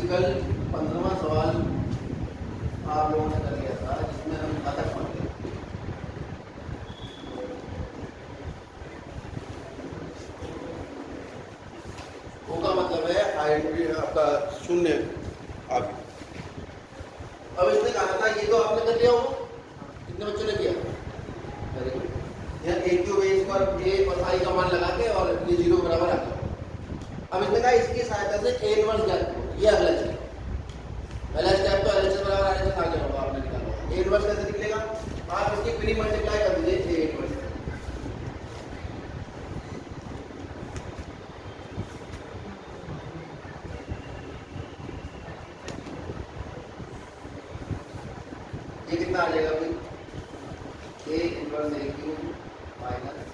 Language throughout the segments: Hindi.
कल 15वां सवाल आप लोगों ने कर लिया था जिसमें हम घातक मान लिया। वो का मतलब है आइडेंटिटी आपका शून्य आप। अब इसने कहा था ये तो आपने कर लिया होगा, कितने बच्चों ने किया? Very good. यहाँ ए क्यूब ए स्क्वायर ए और आई का मान लगा के और ये 0 बराबर आ गया। अब इसने कहा इसकी सहायता से ए इनवर्स ज्ञात करो। ये अगला चीज, पहला स्टेप तो एलएचएस बराबर आने से आ गया होगा, आपने निकाला। ए इनवर्स कैसे निकलेगा? आप इसकी प्री मल्टीप्लाई कर दीजिए ए इनवर्स। ये कितना आ जाएगा भाई? ए inverse A cube minus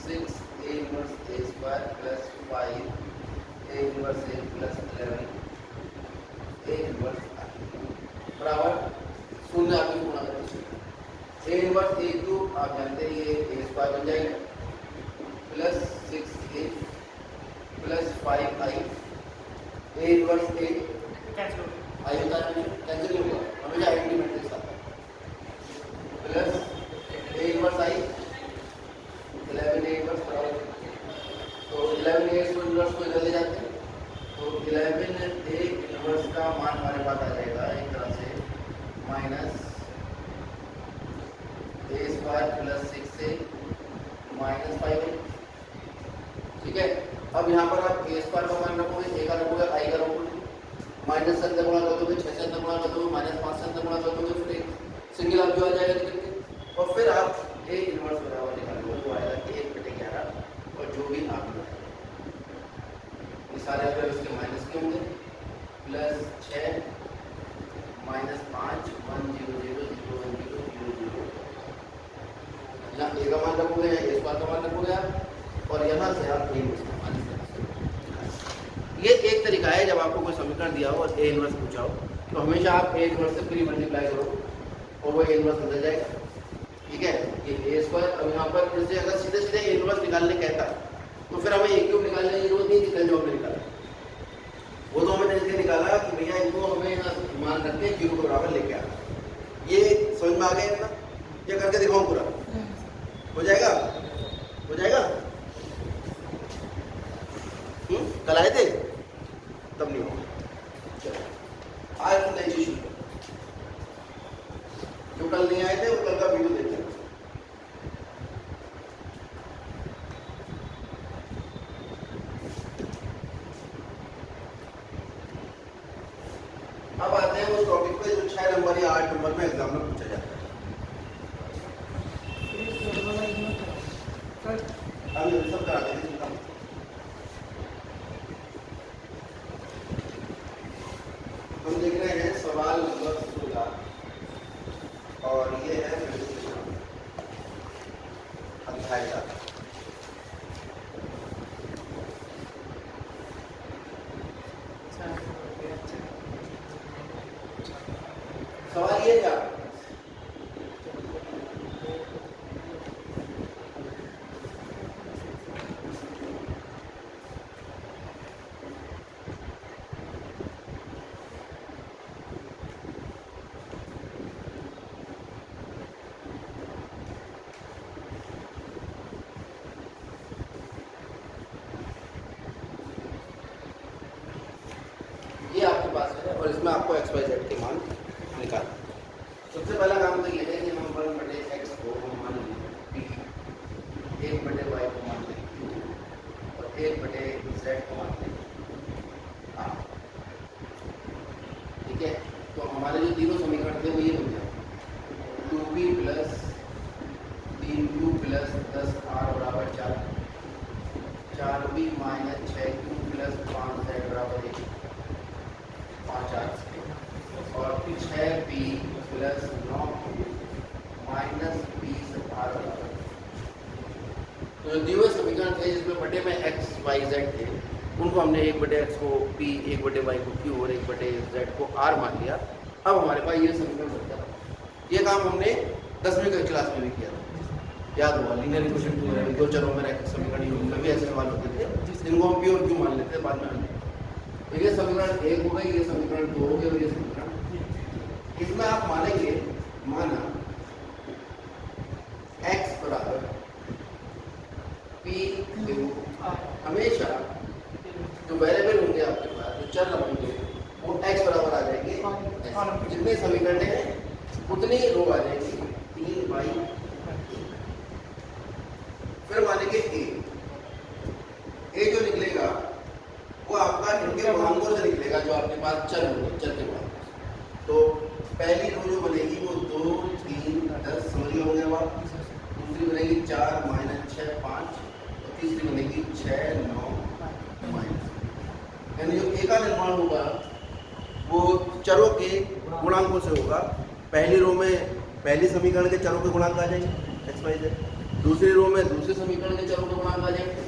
6 A inverse A square plus 5 A inverse A plus 11 A inverse बराबर शून्य आपकी गुणा कर दीजिए। ए इनवर्स ए क्यूब आप जानते हैं ये ए स्क्वायर बन जाएगा plus 6 A plus 5 I A inverse A I होता है कैंसिल नहीं होगा, हमेशा आइडेंटिटी मैट्रिक्स आता है plus A inverse I 11 A inverse बराबर। तो 11 ए इनवर्स को इधर ले जाते हैं तो 11 ए इनवर्स का मान हमारे पास आ जाएगा एक तरह से माइनस ए स्क्वायर प्लस 6 ए माइनस 5 ए। ठीक है, अब यहाँ पर आप ए स्क्वायर का मान रखोगे, ए का रखोगे, आई का रखोगे, माइनस से अंदर गुणा कर दोगे, 6 से अंदर गुणा कर दोगे, माइनस 5 से अंदर गुणा कर दोगे, फिर एक सिंगल आप जो आ जाएगा निकल के, और फिर आप ए इनवर्स बराबर निकालोगे, वो आएगा 1/11 और जो भी आप ये सारे अगर उसके माइनस के होंगे प्लस 6 माइनस 5 1 0 0 0 1 0 0 0। यहाँ ए का मान रखोगे, ए स्क्वायर का मान रखोगे आप, और यहाँ से आप ए इनवर्स का मान रखोगे। ये एक तरीका है जब आपको कोई समीकरण दिया हो और ए इनवर्स पूछा हो तो हमेशा आप ए इनवर्स से प्री मल्टीप्लाई करो और वो ए इनवर्स बदल जाएगा। ठीक है, ये ए स्क्वायर। अब यहाँ पर जैसे अगर सीधे सीधे ए इनवर्स निकालने कहता तो फिर हमें ए क्यूब निकालने की जरूरत नहीं, जितना जो हमने निकाला वो तो हमने इसलिए निकाला कि भैया इनको हमें मान रख के 0 के बराबर लेके आना। ये समझ में आ गया इतना? ये करके दिखाऊं पूरा हो जाएगा? हो जाएगा? कल आए थे तब नहीं होगा। चलो आज तो नई चीज शुरू, जो कल नहीं आए थे वो कल का वीडियो देख लेना। अब आते हैं उस टॉपिक पे जो 6 नंबर या 8 नंबर में एग्जाम में पूछा जाता है। अभी सब करा देंगे, चिंता मत। हम देख रहे हैं सवाल नंबर 16 और ये है अध्याय 4। सवाल ये क्या? ये आपके पास है और इसमें आपको एक्स वाई जेड के मान निकाल। सबसे पहला काम तो ये है कि हम 1/x को मान लें p, 1/y को मान लें q और 1/z को मान लें r। ठीक है, तो हमारे जो तीनों समीकरण थे वो ये बन जाए 2p plus 3q plus 10r बराबर 4, 4p minus 6q plus 5z बराबर 1, 5r और 6p plus 9q minus 20r बराबर। तो जो दिए हुए समीकरण थे जिसमें बटे में x y z थे उनको हमने 1/x को p, 1/y को q और 1/z को r मान लिया। अब हमारे पास ये समीकरण बनता है। ये काम हमने 10वीं की क्लास में भी किया था, याद होगा। लीनियर इक्वेशन दो चरों में रैखिक समीकरण में भी ऐसे सवाल होते थे जिनको हम p और q मान लेते थे, बाद में हमने तो ये समीकरण 1 हो गई, ये समीकरण 2 हो गई और ये समीकरण। इसमें आप मानेंगे, माना x बराबर p क्यू, हमेशा जो वेरिएबल होंगे आपके पास, जो चर होंगे, वो x बराबर आ जाएंगे, जितने समीकरण हैं उतनी रो आ जाएंगी 3/। फिर मानेंगे a जो निकलेगा वो आपका इनके गुणांकों से निकलेगा, जो आपके पास चर होंगे, चर के गुणांक। तो पहली रो जो बनेगी वो 2, 3, 10 समझ गए होंगे आप। दूसरी बनेगी 4 - 6 5, और तीसरी बनेगी 6 9 -। यानी जो ए का निर्माण होगा वो चरों के गुणांकों से होगा। पहली रो में पहली समीकरण के चरों के गुणांक आ जाएंगे x y z, दूसरी रो में दूसरे समीकरण के चरों के गुणांक आ जाएंगे,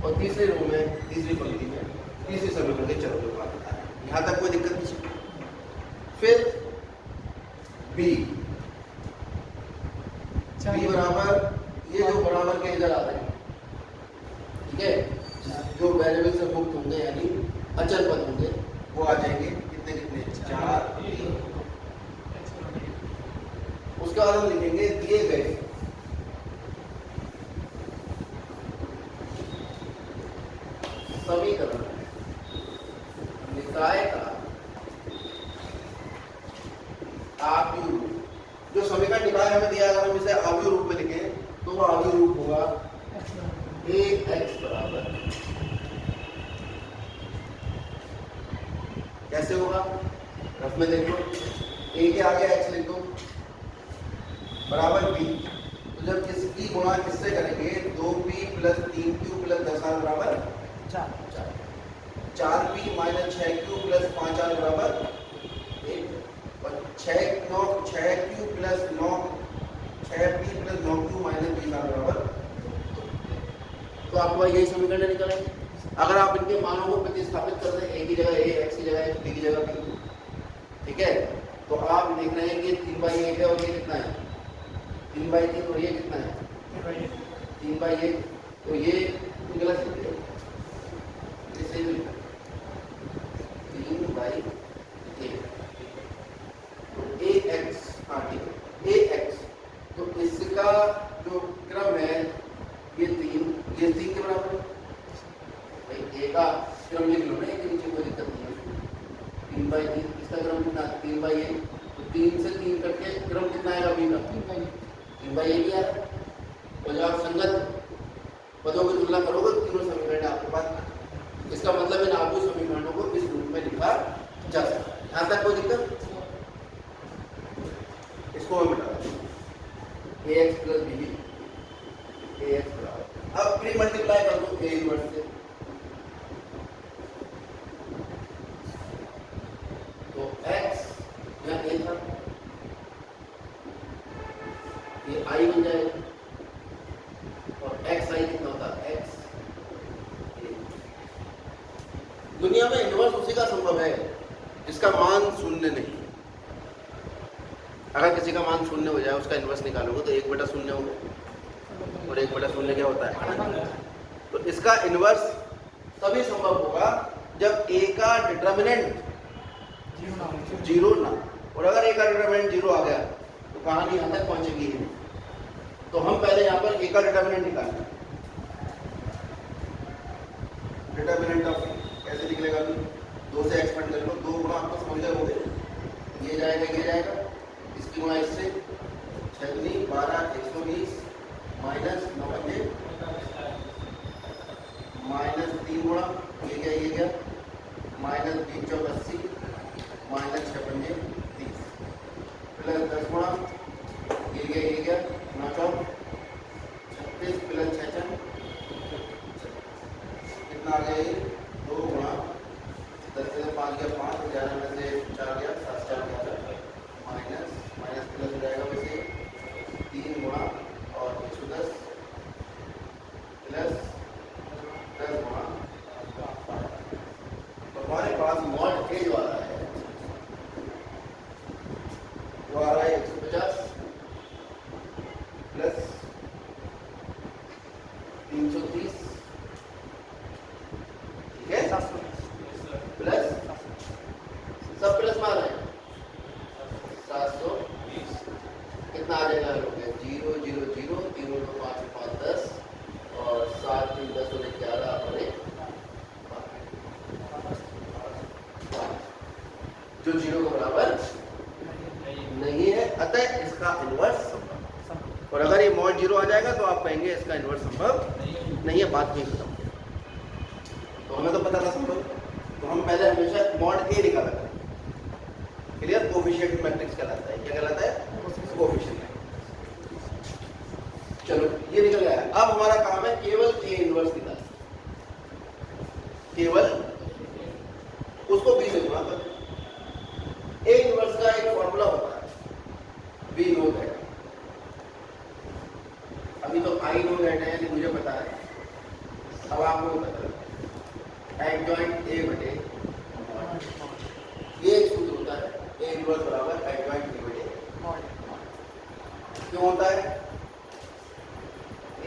और तीसरी रो में तीसरी पंक्ति में तीसरी समीकरण के चरों के गुणांक आ जाएंगे। यहाँ तक कोई दिक्कत नहीं। फिर b बराबर, ये जो बराबर के इधर आ रहे हैं, ठीक है, जो वेरिएबल से मुक्त होंगे यानी अचर पद होंगे, वो आ जाएंगे कितने कितने 4 3। उसके बाद हम लिखेंगे दिए गए समीकरण निकाय का आव्यूह रूप। जो समीकरण निकाय हमें दिया, अगर हम इसे आव्यूह रूप में लिखें तो वो आव्यूह रूप होगा ax बराबर, कैसे होगा रफ में देख लो, a के आगे x लिख दो बराबर b। तो जब इसकी गुणा किससे करेंगे, 2p + 3q + 10r बराबर 4, 4p - 6q + 5r बराबर 1, और 6q + 6p + 9q - 20r बराबर 2। तो आपको यही समीकरण निकल आएंगे। अगर आप इनके मानों को प्रतिस्थापित कर दें, a की जगह a, x की जगह x, b की जगह b, ठीक है, तो आप देख रहे हैं कि 3/1 है, और ये कितना है 3/3, और ये कितना है 3/1। तो ये गलत लिख दिया, ये सही नहीं लिखा 3/1। तो ax, हाँ ठीक है ax, तो इसका जो क्रम है ये 3 के बराबर है भाई। a का क्रम लिख लो ना, के नीचे कोई दिक्कत नहीं है। 3/3, इसका क्रम कितना 3/1, तो 3 से 3 करके क्रम कितना आएगा b का 3/1 ही आएगा। और जब आप संगत पदों की तुलना करोगे तो तीनों समीकरण आपके पास, इसका मतलब इन आव्यूह समीकरणों को इस रूप में लिखा जा सकता है। यहाँ तक कोई दिक्कत? इसको मैं बता दूँ ax + b, ax बराबर, अब प्री मल्टीप्लाई कर दो a इनवर्स से, तो x यहाँ a था, ये i बन जाएगा, और xi कितना होता है x। दुनिया में इनवर्स उसी का संभव है जिसका मान शून्य नहीं। अगर किसी का मान शून्य हो जाए, उसका इनवर्स निकालोगे तो 1/0 होगा, और 1/0 क्या होता है। तो इसका इनवर्स तभी संभव होगा जब a का डिटरमिनेंट 0 ना, और अगर a का डिटरमिनेंट 0 आ गया तो कहानी यहाँ तक पहुंचेगी। तो हम पहले यहाँ पर a का डिटरमिनेंट निकालेंगे। डिटरमिनेंट ऑफ कैसे निकलेगा, 2 से एक्सपेंड कर लो, 2 गुणा आपको समझ गए होंगे, ये जाएगा ये जाएगा, इसकी गुणा इससे 6 × 12 120 -9 पंजे -3 गुणा ये गया -20 × 80 -6 पंजे 30 प्लस 10 गुणा ये गया 9 चौक 36 प्लस 6 चम कितना आ गया, ये 2 गुणा 10 से 5 गया 5, 11 में से 4 गया 7 4 11 माइनस प्लस हो जाएगा, वैसे 3 गुणा और 110 प्लस 10 गुणा। तो हमारे पास मॉड ए जो आ रहा है वो आ रहा है 150 प्लस 330, ठीक है, प्लस जो 0 के बराबर नहीं है, अतः इसका इन्वर्स संभव। और अगर ये मॉड 0 आ जाएगा तो आप कहेंगे इसका इन्वर्स संभव नहीं है, बात नहीं खत्म। तो हमें तो पता था संभव, तो हम पहले हमेशा मॉड ए निकाला करें। क्लियर? कोफिशिएंट मैट्रिक्स कहलाता है। क्या कहलाता है? कोफिशिएंट। चलो ये निकल गया। अब हमारा काम है केवल ए इनवर्स निकालना, केवल उसको बी से गुणा कर। ए इनवर्स का एक फॉर्मूला होता है, बी नो दैट। अभी तो आई नो दैट है, यानी मुझे पता है, अब आपको पता है एडजॉइंट ए बटे ये एक सूत्र होता है, ए इनवर्स बराबर एडजॉइंट ए बटे। क्यों होता है?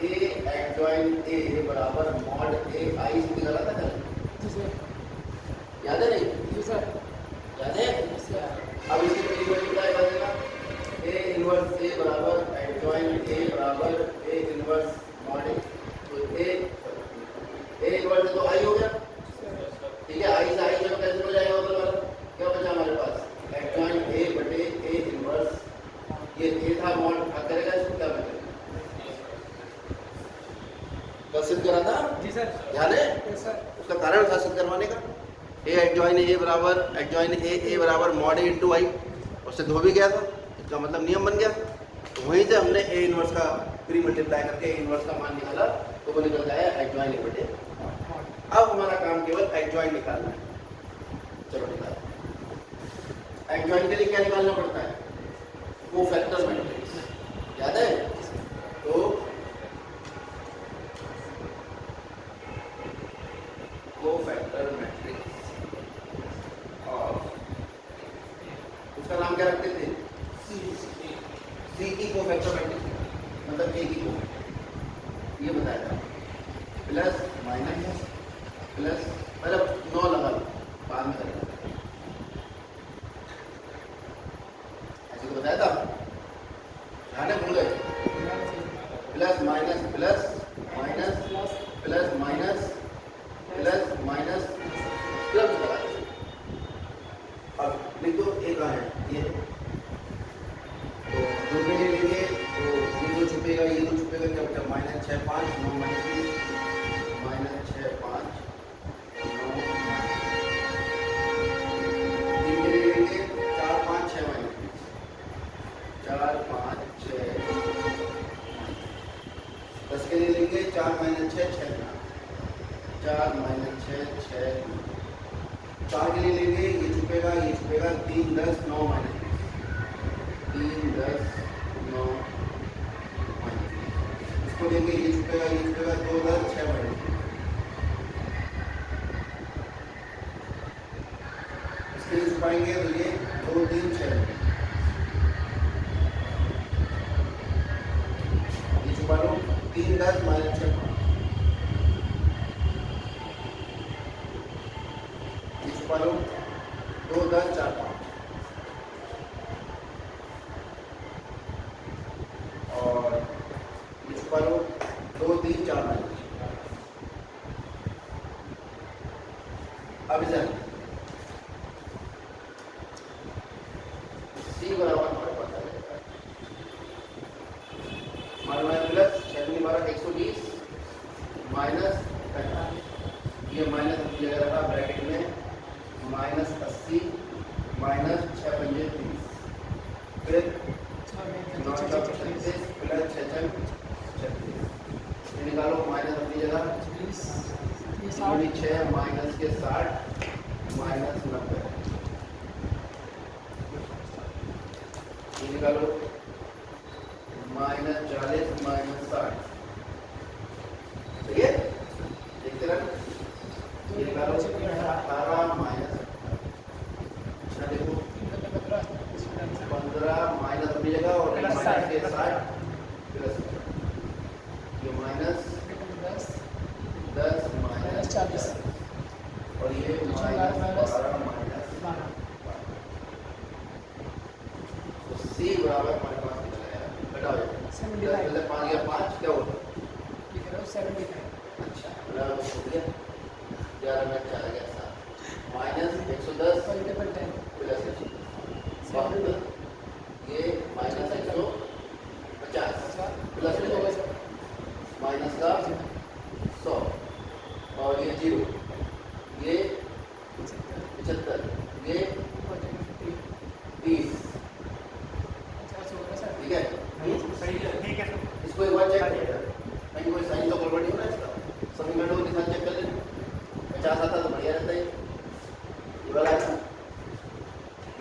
ए एडजॉइंट ए बराबर मॉड ए आई से निकाला था कल, याद है? नहीं जी सर, याद है? अब इसकी वैल्यू क्या बनेगा? ए इनवर्स ए बराबर एडजॉइंट ए बराबर ए इनवर्स मॉड ए। तो ए इनवर्स तो आई हो गया, ठीक है? आई से आई जब कैंसिल हो जाएगा तो क्या बचा हमारे पास? एडजॉइंट ए बटे ए इनवर्स, ये ए था मॉड, क्या करेगा इसको? क्या बचेगा? सिद्ध करा था जी सर, ध्यान है? सर उसका कारण था सिद्ध करवाने का। ए एडजॉइन ए बराबर एडजॉइन ए बराबर मॉड ए इंटू आई, और सिद्ध हो भी गया था, इसका मतलब नियम बन गया। तो वहीं से हमने ए इनवर्स का प्री मल्टीप्लाई करके ए इनवर्स का मान निकाला, तो वो निकल गया एडजॉइन ए बटे। अब हमारा काम केवल एडजॉइन निकालना है। चलो निकाल। एडजॉइन के लिए क्या निकालना पड़ता है? कोफैक्टर मैट्रिक्स, याद है? तो कोफैक्टर मैट्रिक्स और उसका नाम क्या रखते थे? सी की कोफैक्टर मैट्रिक्स, मतलब ए की कोफैक्टर, ये बताया था। प्लस माइनस प्लस, मतलब 9 लगा लो, बाद में करेगा, ऐसे तो बताया था, ध्यान है? भूल गए? Plus minus plus minus plus minus plus minus plus लगा। अब देखो एक है ये, तो दो के लिए लेंगे तो ये दो छुपेगा, ये दो छुपेगा, क्या बचा? माइनस 6 5 9 माइनस 6 5 9 तीन के लिए लेंगे 4 5 6 माइनस 4 5 6 10 के लिए लेंगे 4 माइनस 6 6 4 माइनस 6 6 4 के लिए लेंगे, ये छुपेगा 3 10 9 माइनस 3 10 9 माइनस, इसको लेंगे, ये छुपेगा 2 10 6 माइनस, इसके लिए छुपाएंगे तो ये 2 3 6, ये छुपा लो 3 10 माइनस 6 5, छुपा लो 2 10 4 5, और ये छुपा लो 2 3 4 5। अब इधर सी बराबर हमारे पास आ जाएगा, हमारे प्लस 6 12 120 माइनस 45, ये माइनस अपनी जगह रखा ब्रैकेट में, माइनस 80 माइनस 6 पंजे 30, फिर 9 4 36 प्लस 6 6 36, ये निकालो माइनस अपनी जगह 6 माइनस के 60 माइनस 90, ये निकालो माइनस 40 माइनस 60, ठीक है? देखते रहो, ये निकालो 18 माइनस, अच्छा देखो 15 माइनस अपनी जगह और माइनस के 60 प्लस, ये माइनस 10 माइनस 40 और ये माइनस 12 माइनस 12, तो सी बराबर हमारे पास निकल आया, घटाओ 10 5 गया 5, क्या होगा? 75। अच्छा, बराबर हो गया, 11 में 4 गया 7। माइनस 110 मल्टीपल 10 प्लस 110 ये माइनस 150 प्लस माइनस का 100 और ये 0 ये 75 ये 30 ठीक है। इसको एक बार चेक करिएगा कहीं कोई साइन तो गड़बड़ नहीं हो रहा है इसका समीकरणों के साथ चेक कर लें 50 आता तो बढ़िया रहता है ये वाला है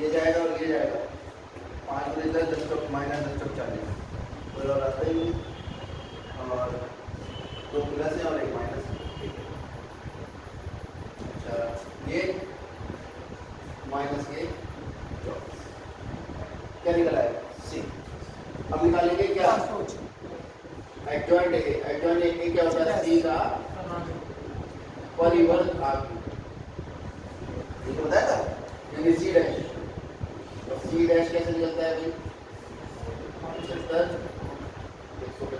ये जाएगा और ये जाएगा 5 में 10 चौक माइनस 10 चौक 40 कोई और आता ही नहीं और 2 प्लस है और 1 माइनस अच्छा ये माइनस ये 24 क्या निकला है सी। अब निकालेंगे क्या एडजॉइंट ए क्या होता है सी का परिवर्त भाग ये तो बताया था यानी सी डैश और सी डैश कैसे निकलता है भाई 75 150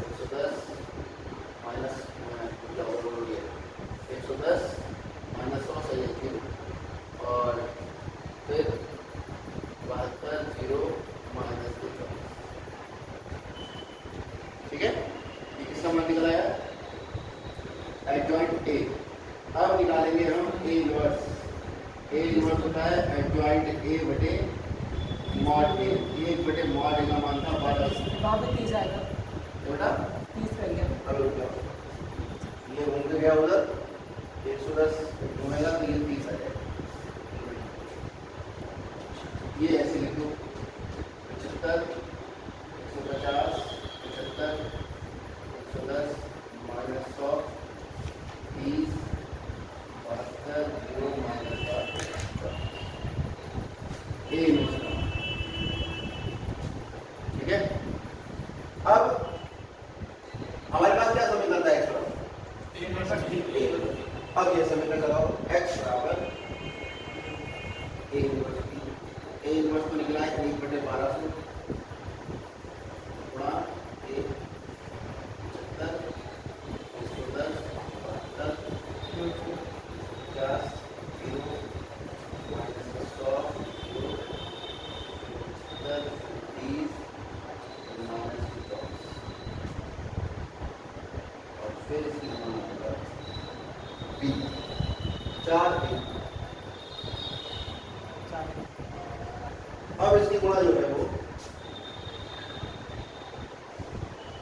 75 110 माइनस 110 माइनस 100 सही है और फिर 72 0 माइनस 2 ठीक है ये किसका मान निकला है एडजॉइंट ए। अब निकालेंगे हम ए इनवर्स होता है एडजॉइंट ए बटे मॉड ए ये बटे मॉड ए का मान था 30 आएगा बेटा 30 रह गया अब ये घूम के गया उधर 110 घूमेगा तो ये 30 आ जाएगा ये ऐसे लिख दो 75 150 75 110 माइनस 100 30 72 0 माइनस 1 ठीक है। अब हमारे पास क्या समीकरण था x बराबर अब ये समीकरण लगाओ x बराबर a इनवर्स को निकला है 1/1200 गुणा 1 75 110 72 50 0 माइनस 100 30 माइनस 50 और फिर इसकी मान होगा b 4 b। अब इसकी गुणा जो है वो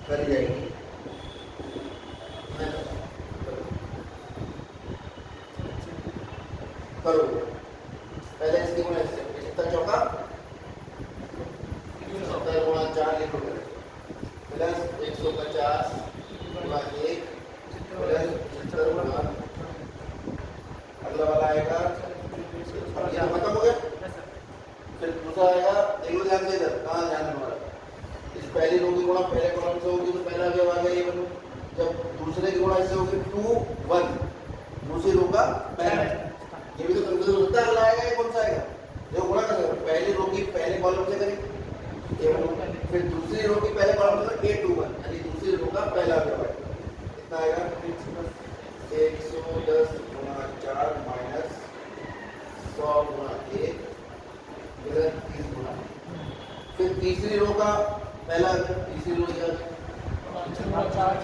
करी जाएगी करो पहले इसकी गुणा इससे 75 चौका 70 गुणा 4 लिखो प्लस 150 गुणा 1 प्लस 75 गुणा अगला वाला आएगा अब यहाँ खत्म हो गया फिर दूसरा आएगा देखो ध्यान से इधर कहाँ ध्यान हमारा इस पहली रो की गुणा पहले कॉलम से होगी तो पहला अवयव आ गया ये बनो जब दूसरे की गुणा इससे होगी 2 1 दूसरी रो का पहला ये भी तो कंफ्यूजन होता है अगला आएगा ये कौन सा आएगा जो गुणा कर पहली रो की पहले कॉलम से करें ये बनो फिर दूसरी रो की पहले कॉलम से a 2 1 यानी दूसरी रो का पहला अवयव आएगा कितना आएगा 110 गुणा 4 माइनस 100 गुणा 1 30 गुना फिर तीसरी रो का पहला तीसरी रो क्या 72 गुणा 4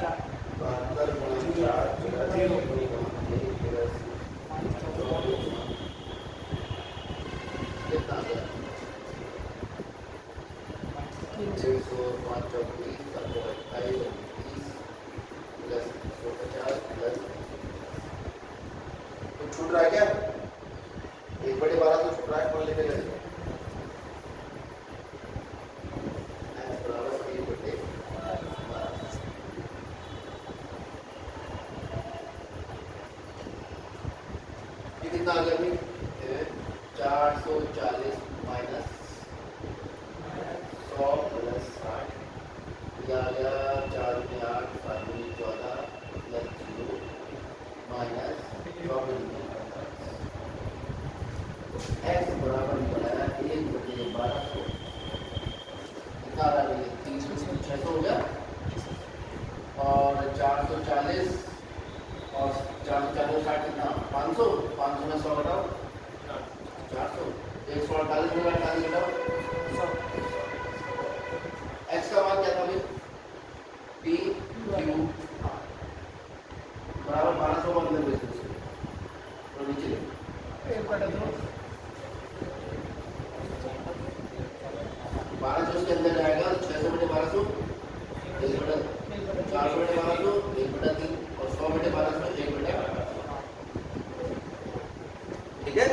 कितना आ गया 605 24 प्लस 150 प्लस तो छूट रहा है क्या 1/12 तो छूट रहा है कौन लेके जाएगा कितना आ गया भाई 440 माइनस 100 प्लस 60 ये आ गया 4 में 8 5 में 14 प्लस 0 माइनस 100 में x बराबर निकला 1/1200 कितना आ रहा है 600 हो गया और 440 और 4 440 60 कितना 500 500 में 100 घटाओ 400 148 में 48 घटाओ x का मान क्या था भाई p q बराबर 1200 मान लेंगे तो नीचे 1200 इसके अंदर जाएगा 600 बटे 1200 1 बटा 400 बटे 1200 1 बटा 3 और 100 बटे 1200 1 बटा 8। ठीक है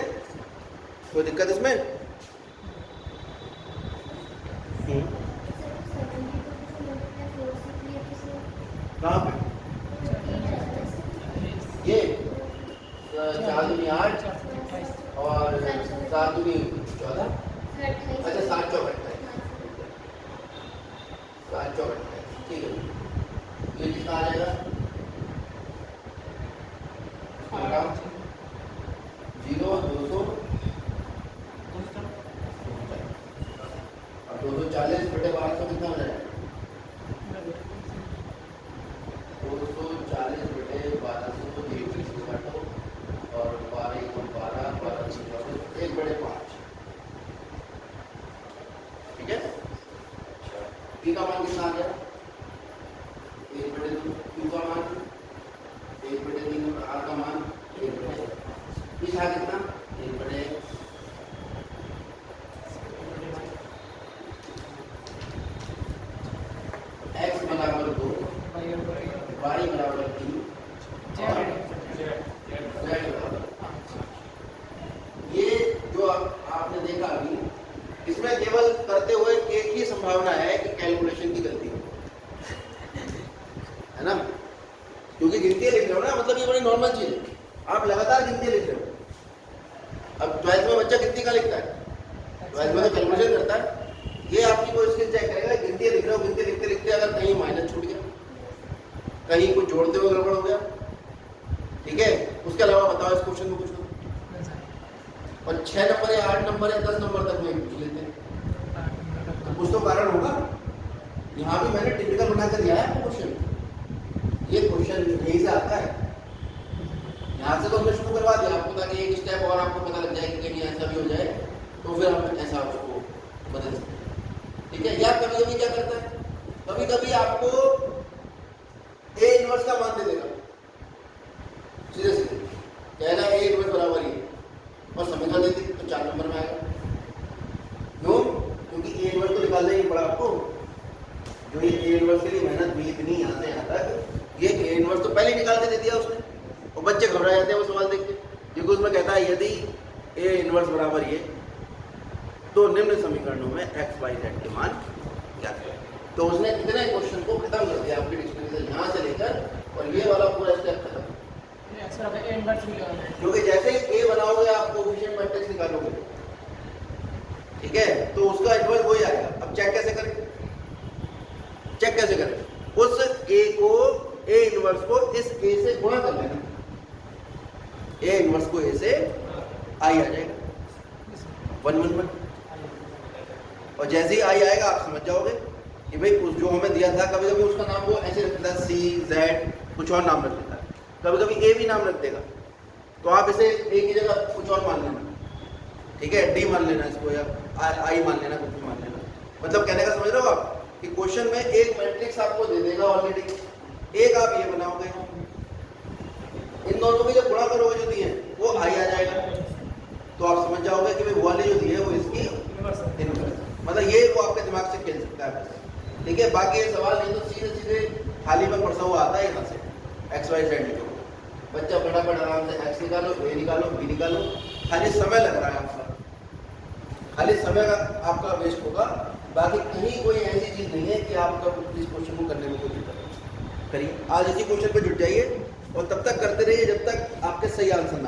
कोई दिक्कत इसमें? कहाँ पे ये 4 दूनी 8 और 7 दूनी 14 अच्छा 7 चौक 7 चौक ठीक है ये कितना आ जाएगा 0 200 और 240 बटे 1200 कितना हो जाएगा 240 बटे 1200 ये चीज काटो और 12 को 12 12 को 1 बटे 5 ठीक है p का मान कितना आ गया 1 बटे 2 q का मान 1 बटे 3 और r का मान 1 बटे 5 था कितना 1 बटे x बराबर 2 y बराबर 3 ये जो आपने देखा अभी इसमें केवल करते हुए एक ही संभावना है कि कैलकुलेशन की गलती हो है ना क्योंकि गिनती लिख रहे हो ना मतलब ये बड़ी नॉर्मल चीज है आप लगातार गिनती लिख रहे हो अब 12th में बच्चा गिनती का लिखता है 12th में तो कैलकुलेशन करता है ये आपकी कोई स्किल चेक करेगा गिनती लिख रहे हो गिनती लिखते लिखते अगर कहीं माइनस छूट गया कहीं कुछ जोड़ते हुए गड़बड़ हो गया ठीक है उसके अलावा बताओ इस क्वेश्चन में कुछ और 6 नंबर या 8 नंबर या 10 नंबर तक में पूछ लेते हैं तो कुछ तो कारण होगा यहाँ भी मैंने टिपिकल बना कर दिया है आपको क्वेश्चन ये क्वेश्चन यहीं से आता है यहाँ से तो हमने शुरू करवा दिया आपको ताकि एक स्टेप और आपको पता लग जाए कि कहीं ऐसा भी हो जाए तो फिर हम ऐसा उसको बदल सकते ठीक है या कभी कभी क्या करता है कभी कभी आपको ए इनवर्स का मान दे देगा सीधे सीधे कहेगा ए इनवर्स बराबर ही और समीकरण देती तो 4 नंबर में आएगा क्यों क्योंकि ए इनवर्स तो निकालना ही पड़ा आपको जो ये ए इनवर्स के लिए मेहनत हुई इतनी यहाँ से यहाँ तक ये ए इनवर्स तो पहले ही निकाल के दे दिया उसने और बच्चे घबरा जाते हैं वो सवाल देख के क्योंकि उसमें कहता है यदि ए इनवर्स बराबर ये तो निम्न समीकरणों में x y z के मान क्या है तो उसने इतने क्वेश्चन को खत्म कर दिया आपके डिक्शनरी से यहाँ से लेकर और ये वाला पूरा स्टेप खत्म क्योंकि जैसे ही a बनाओगे आप कोएफिशिएंट मैट्रिक्स निकालोगे ठीक है तो उसका इनवर्स वही आएगा अब चेक कैसे करें उस a को a इनवर्स को इस a से गुणा कर लेना a इनवर्स को a से i आ जाएगा 1 1 1 और जैसे ही i आएगा आप समझ जाओगे कि भाई उस जो हमें दिया था कभी कभी उसका नाम वो ऐसे रख देता है C Z कुछ और नाम रख देता है कभी कभी A भी नाम रख देगा तो आप इसे A की जगह कुछ और मान लेना ठीक है D मान लेना इसको या I मान लेना कुछ भी मान लेना मतलब कहने का समझ रहे हो आप कि क्वेश्चन में एक मैट्रिक्स आपको दे देगा ऑलरेडी एक आप ये बनाओगे इन दोनों की जब गुणा करोगे जो दिए वो I आ जाएगा तो आप समझ जाओगे कि भाई वो वाली जो दी है वो इसकी इनवर्स मतलब ये वो आपके दिमाग से खेल सकता है ठीक है बाकी ये सवाल नहीं तो सीधे सीधे थाली में परसा हुआ आता है यहाँ से एक्स वाई जेड लिखो बच्चा फटाफट आराम से एक्स निकालो ए निकालो बी निकालो खाली समय लग रहा है आपका खाली समय का आपका वेस्ट होगा बाकी कहीं कोई ऐसी चीज़ नहीं है कि आपका इस क्वेश्चन को करने में कोई दिक्कत करिए आज इसी क्वेश्चन पे जुट जाइए और तब तक करते रहिए जब तक आपके सही आंसर ना